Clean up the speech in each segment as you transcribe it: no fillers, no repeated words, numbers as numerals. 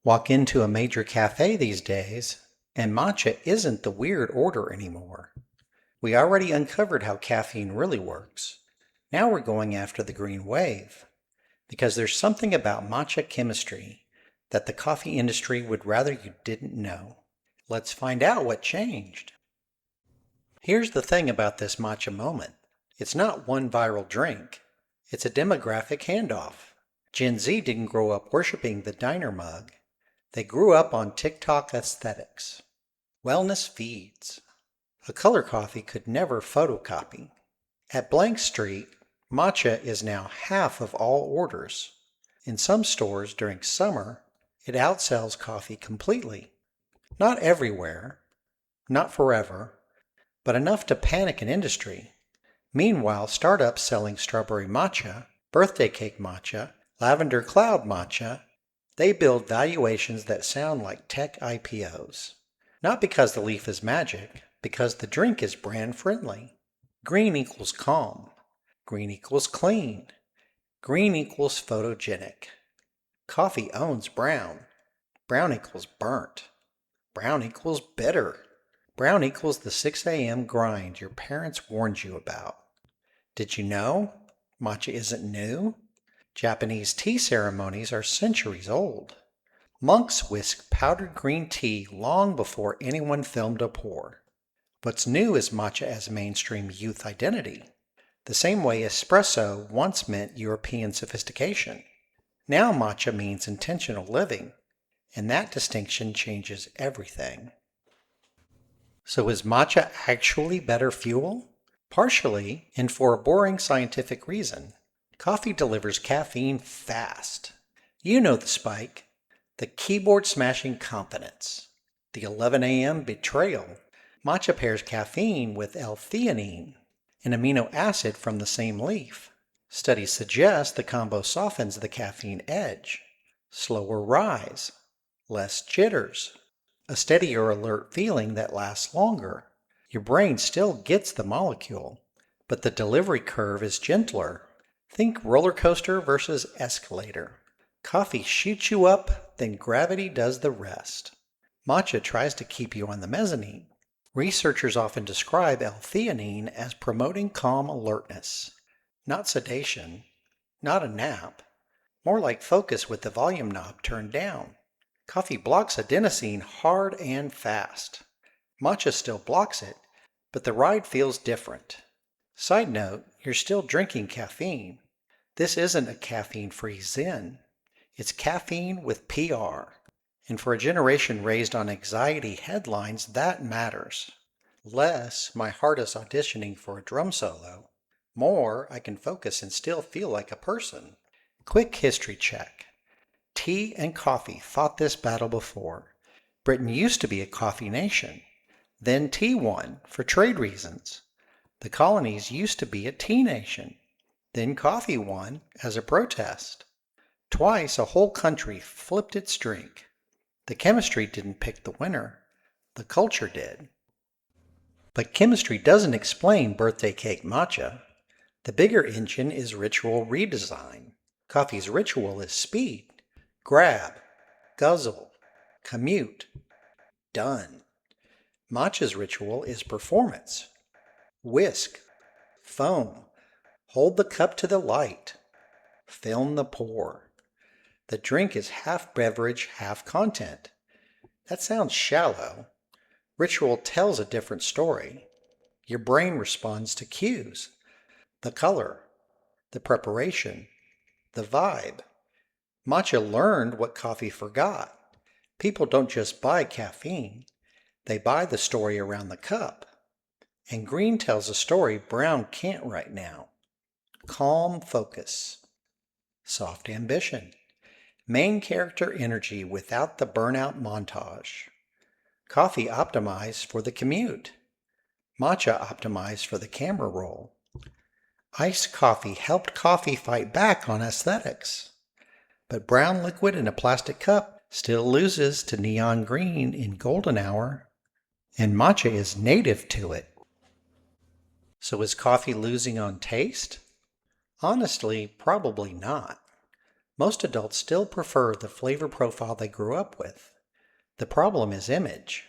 Walk into a major cafe these days, and matcha isn't the weird order anymore. We already uncovered how caffeine really works. Now we're going after the green wave, because there's something about matcha chemistry that the coffee industry would rather you didn't know. Let's find out what changed. Here's the thing about this matcha moment. It's not one viral drink. It's a demographic handoff. Gen Z didn't grow up worshiping the diner mug. They grew up on TikTok aesthetics. Wellness feeds. A color coffee could never photocopy. At Blank Street, matcha is now half of all orders. In some stores during summer, it outsells coffee completely. Not everywhere, not forever, but enough to panic an industry. Meanwhile, startups selling strawberry matcha, birthday cake matcha, lavender cloud matcha, they build valuations that sound like tech IPOs. Not because the leaf is magic, because the drink is brand friendly. Green equals calm. Green equals clean. Green equals photogenic. Coffee owns brown. Brown equals burnt. Brown equals bitter. Brown equals the 6 a.m. grind your parents warned you about. Did you know? Matcha isn't new. Japanese tea ceremonies are centuries old. Monks whisked powdered green tea long before anyone filmed a pour. What's new is matcha as mainstream youth identity, the same way espresso once meant European sophistication. Now matcha means intentional living, and that distinction changes everything. So is matcha actually better fuel? Partially, and for a boring scientific reason. Coffee delivers caffeine fast. You know the spike, the keyboard smashing confidence, the 11 a.m. betrayal. Matcha pairs caffeine with L-theanine, an amino acid from the same leaf. Studies suggest the combo softens the caffeine edge. Slower rise, less jitters, a steadier alert feeling that lasts longer. Your brain still gets the molecule, but the delivery curve is gentler. Think roller coaster versus escalator. Coffee shoots you up, then gravity does the rest. Matcha tries to keep you on the mezzanine. Researchers often describe L-theanine as promoting calm alertness. Not sedation, not a nap, more like focus with the volume knob turned down. Coffee blocks adenosine hard and fast. Matcha still blocks it, but the ride feels different. Side note, you're still drinking caffeine. This isn't a caffeine-free zen. It's caffeine with PR. And for a generation raised on anxiety headlines, that matters. Less, my heart is auditioning for a drum solo. More, I can focus and still feel like a person. Quick history check. Tea and coffee fought this battle before. Britain used to be a coffee nation. Then tea won for trade reasons. The colonies used to be a tea nation. Then coffee won as a protest. Twice a whole country flipped its drink. The chemistry didn't pick the winner. The culture did. But chemistry doesn't explain birthday cake matcha. The bigger engine is ritual redesign. Coffee's ritual is speed. Grab, guzzle, commute, done. Matcha's ritual is performance. Whisk, foam, hold the cup to the light, film the pour. The drink is half beverage, half content. That sounds shallow. Ritual tells a different story. Your brain responds to cues. The color, the preparation, the vibe. Matcha learned what coffee forgot. People don't just buy caffeine. They buy the story around the cup. And green tells a story brown can't right now. Calm focus. Soft ambition. Main character energy without the burnout montage. Coffee optimized for the commute. Matcha optimized for the camera roll. Iced coffee helped coffee fight back on aesthetics. But brown liquid in a plastic cup still loses to neon green in golden hour. And matcha is native to it. So is coffee losing on taste? Honestly, probably not. Most adults still prefer the flavor profile they grew up with. The problem is image.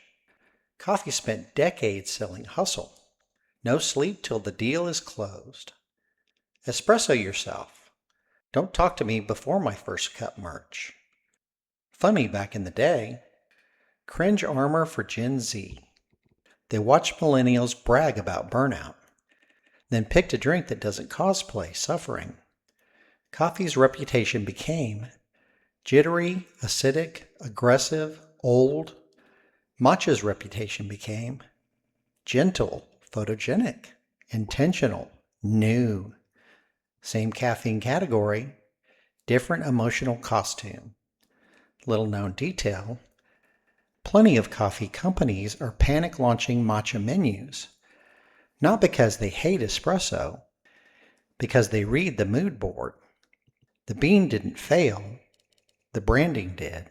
Coffee spent decades selling hustle. No sleep till the deal is closed. Espresso yourself. Don't talk to me before my first cup merch. Funny back in the day. Cringe armor for Gen Z. They watched millennials brag about burnout, then picked a drink that doesn't cosplay suffering. Coffee's reputation became jittery, acidic, aggressive, old. Matcha's reputation became gentle, photogenic, intentional, new. Same caffeine category, different emotional costume. Little known detail, plenty of coffee companies are panic launching matcha menus, not because they hate espresso, because they read the mood board. The bean didn't fail, the branding did.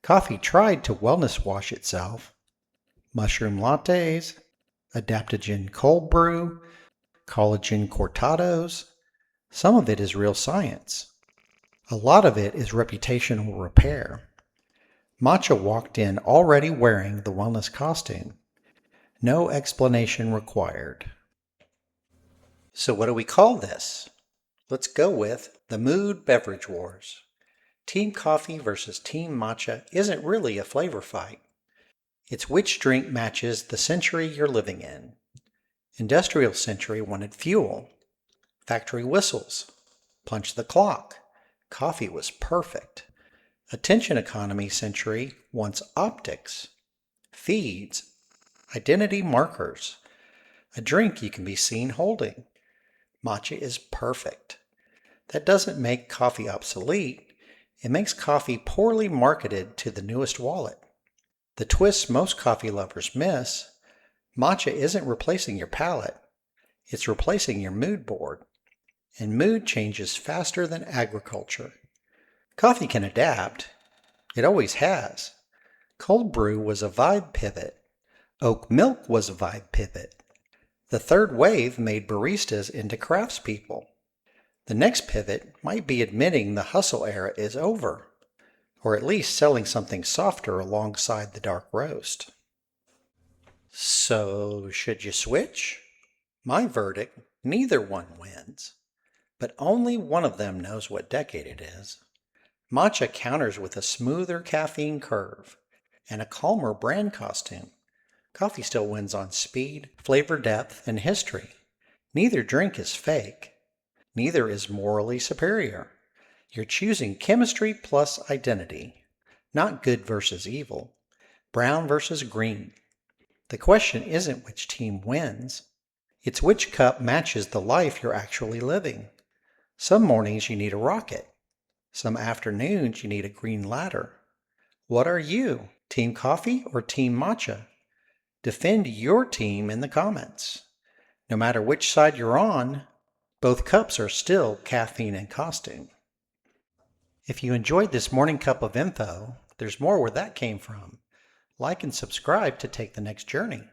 Coffee tried to wellness wash itself. Mushroom lattes, adaptogen cold brew, collagen cortados. Some of it is real science. A lot of it is reputational repair. Matcha walked in already wearing the wellness costume. No explanation required. So what do we call this? Let's go with the mood beverage wars. Team coffee versus team matcha isn't really a flavor fight. It's which drink matches the century you're living in. Industrial century wanted fuel, factory whistles, punch the clock. Coffee was perfect. Attention economy century wants optics, feeds, identity markers, a drink you can be seen holding. Matcha is perfect. That doesn't make coffee obsolete. It makes coffee poorly marketed to the newest wallet. The twist most coffee lovers miss, matcha isn't replacing your palate. It's replacing your mood board. And mood changes faster than agriculture. Coffee can adapt. It always has. Cold brew was a vibe pivot. Oat milk was a vibe pivot. The third wave made baristas into craftspeople. The next pivot might be admitting the hustle era is over, or at least selling something softer alongside the dark roast. So, should you switch? My verdict, neither one wins. But only one of them knows what decade it is. Matcha counters with a smoother caffeine curve and a calmer brand costume. Coffee still wins on speed, flavor depth, and history. Neither drink is fake. Neither is morally superior. You're choosing chemistry plus identity, not good versus evil, brown versus green. The question isn't which team wins. It's which cup matches the life you're actually living. Some mornings you need a rocket. Some afternoons you need a green ladder. What are you, Team Coffee or Team Matcha? Defend your team in the comments. No matter which side you're on, both cups are still caffeine and costume. If you enjoyed this morning cup of info, there's more where that came from. Like and subscribe to take the next journey.